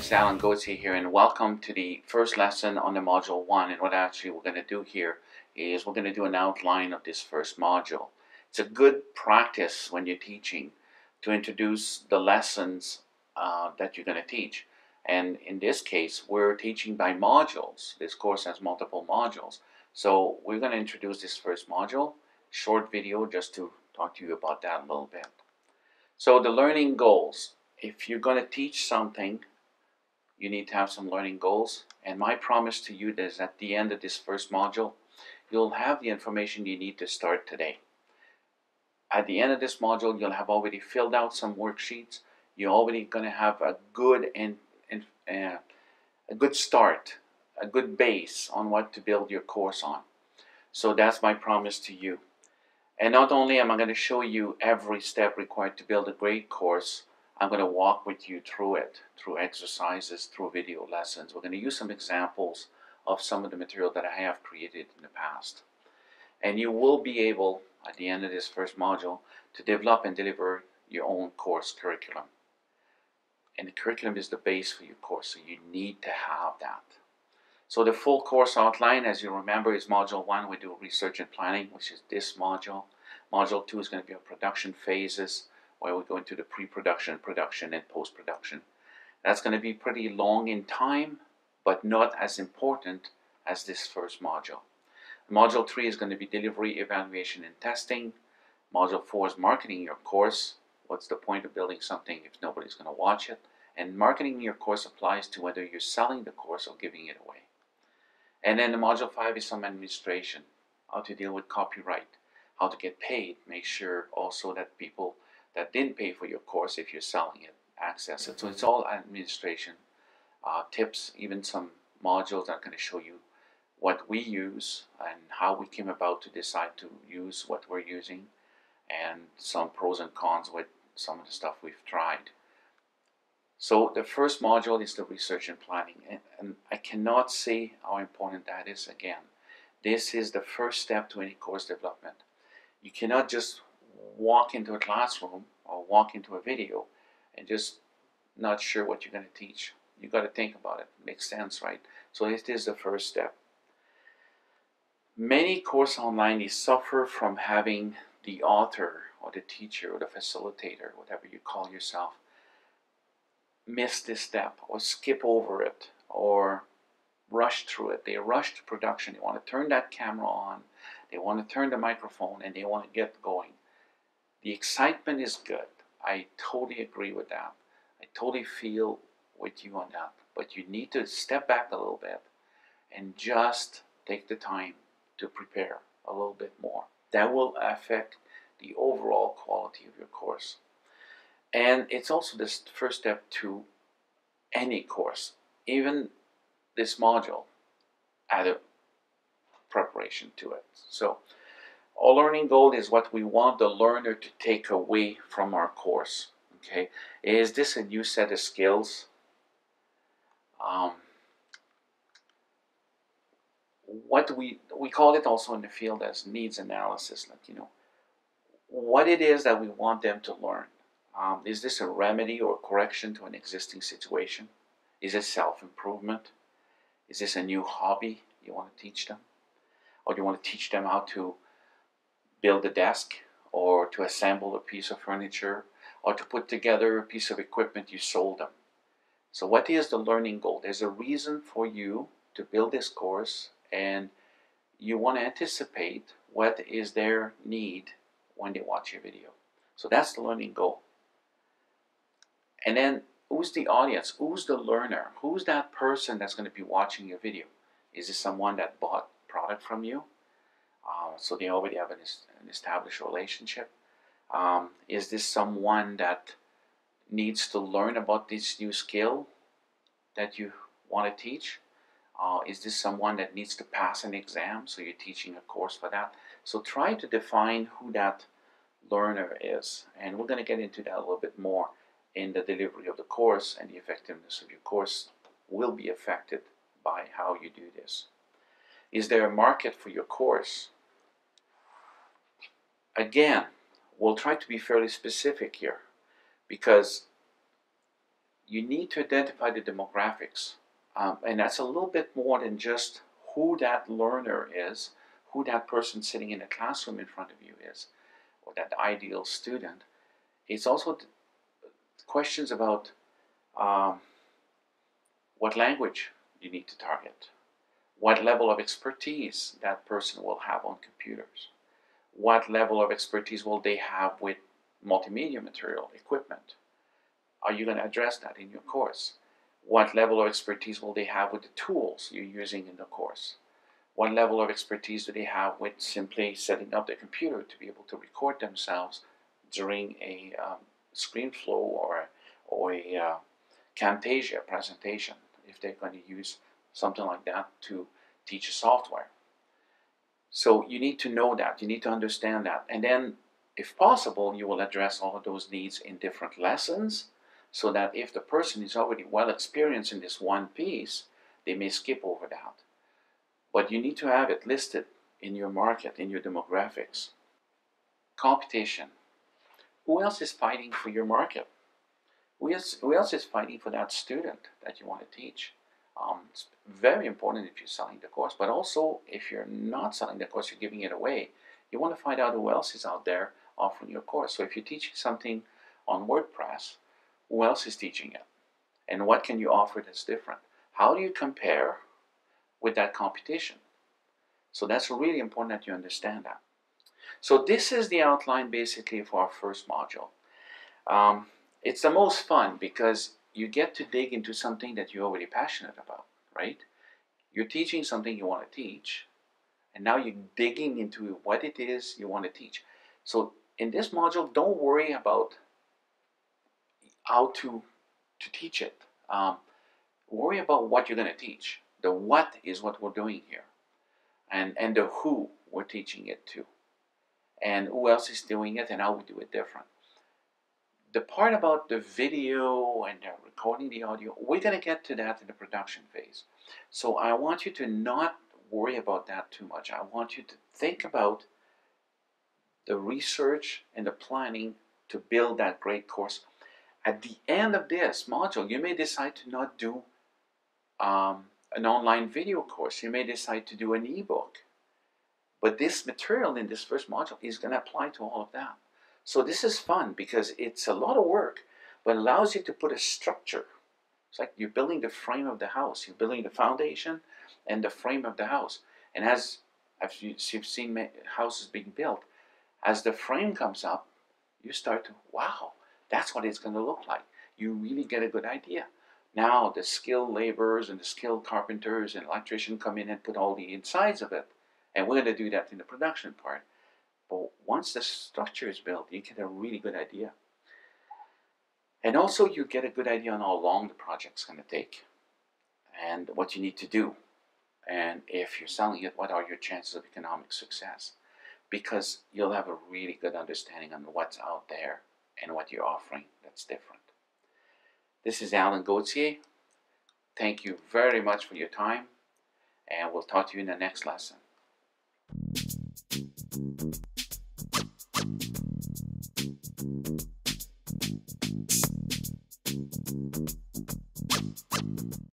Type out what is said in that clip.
is Alan Gauthier here, and welcome to the first lesson on the Module 1. And what actually we're going to do here is we're going to do an outline of this first module. It's a good practice when you're teaching to introduce the lessons that you're going to teach. And in this case, we're teaching by modules. This course has multiple modules. So we're going to introduce this first module, short video just to talk to you about that a little bit. So the learning goals. If you're going to teach something, you need to have some learning goals. And my promise to you is at the end of this first module, you'll have the information you need to start today. At the end of this module, you'll have already filled out some worksheets. You're already going to have a good a good start, a good base on what to build your course on. So that's my promise to you. And not only am I going to show you every step required to build a great course, I'm going to walk with you through it, through exercises, through video lessons. We're going to use some examples of some of the material that I have created in the past. And you will be able, at the end of this first module, to develop and deliver your own course curriculum. And the curriculum is the base for your course, so you need to have that. So the full course outline, as you remember, is Module 1. We do research and planning, which is this module. Module 2 is going to be our production phases, where we go into the pre-production, production, and post-production. That's going to be pretty long in time, but not as important as this first module. Module 3 is going to be delivery, evaluation, and testing. Module 4 is marketing your course. What's the point of building something if nobody's going to watch it? And marketing your course applies to whether you're selling the course or giving it away. And then the Module 5 is some administration, how to deal with copyright, how to get paid, make sure also that people that didn't pay for your course, if you're selling it, access it. So it's all administration, tips, even some modules that are going to show you what we use and how we came about to decide to use what we're using, and some pros and cons with some of the stuff we've tried. So the first module is the research and planning, and I cannot say how important that is again. This is the first step to any course development. You cannot just walk into a classroom or walk into a video and just not sure what you're going to teach. You got to think about it. Makes sense, right? So it is the first step. Many courses online suffer from having the author or the teacher or the facilitator, whatever you call yourself, miss this step or skip over it or rush through it. They rush to production. They want to turn that camera on. They want to turn the microphone and they want to get going. The excitement is good. I totally agree with that. I totally feel with you on that. But you need to step back a little bit and just take the time to prepare a little bit more. That will affect the overall quality of your course. And it's also the first step to any course. Even this module added preparation to it. So our learning goal is what we want the learner to take away from our course. Okay, is this a new set of skills? What we call it also in the field as needs analysis. Like, what it is that we want them to learn. Is this a remedy or correction to an existing situation? Is it self-improvement? Is this a new hobby you want to teach them? Or do you want to teach them how to build a desk, or to assemble a piece of furniture, or to put together a piece of equipment you sold them? So what is the learning goal? There's a reason for you to build this course, and you want to anticipate what is their need when they watch your video. So that's the learning goal. And then who's the audience? Who's the learner? Who's that person that's going to be watching your video? Is it someone that bought product from you? So they already have an established relationship. Is this someone that needs to learn about this new skill that you want to teach? Is this someone that needs to pass an exam, so you're teaching a course for that? So try to define who that learner is, and we're going to get into that a little bit more in the delivery of the course, and the effectiveness of your course will be affected by how you do this. Is there a market for your course? Again, we'll try to be fairly specific here, because you need to identify the demographics. And that's a little bit more than just who that learner is, who that person sitting in the classroom in front of you is, or that ideal student. It's also questions about what language you need to target, what level of expertise that person will have on computers, what level of expertise will they have with multimedia material, equipment. Are you going to address that in your course? What level of expertise will they have with the tools you're using in the course? What level of expertise do they have with simply setting up their computer to be able to record themselves during a ScreenFlow or a Camtasia presentation, if they're going to use something like that to teach a software? So you need to know that, you need to understand that, and then if possible you will address all of those needs in different lessons, so that if the person is already well experienced in this one piece, they may skip over that. But you need to have it listed in your market, in your demographics. Competition. Who else is fighting for your market? Who else is fighting for that student that you want to teach? It's very important if you're selling the course, but also if you're not selling the course, you're giving it away, you want to find out who else is out there offering your course. So if you're teaching something on WordPress, who else is teaching it? And what can you offer that's different? How do you compare with that competition? So that's really important that you understand that. So this is the outline basically for our first module. It's the most fun because you get to dig into something that you're already passionate about, right? You're teaching something you want to teach, and now you're digging into what it is you want to teach. So in this module, don't worry about how to teach it. Worry about what you're going to teach. The what is what we're doing here, and the who we're teaching it to, and who else is doing it, and how we do it different. The part about the video and recording the audio, we're going to get to that in the production phase. So I want you to not worry about that too much. I want you to think about the research and the planning to build that great course. At the end of this module, you may decide to not do an online video course. You may decide to do an ebook. But this material in this first module is going to apply to all of that. So this is fun because it's a lot of work, but it allows you to put a structure. It's like you're building the frame of the house. You're building the foundation and the frame of the house. And as you've seen houses being built, as the frame comes up, you start to, wow, that's what it's going to look like. You really get a good idea. Now the skilled laborers and the skilled carpenters and electricians come in and put all the insides of it. And we're going to do that in the production part. But once the structure is built, you get a really good idea. And also you get a good idea on how long the project's going to take and what you need to do. And if you're selling it, what are your chances of economic success? Because you'll have a really good understanding on what's out there and what you're offering that's different. This is Alan Gauthier. Thank you very much for your time, and we'll talk to you in the next lesson.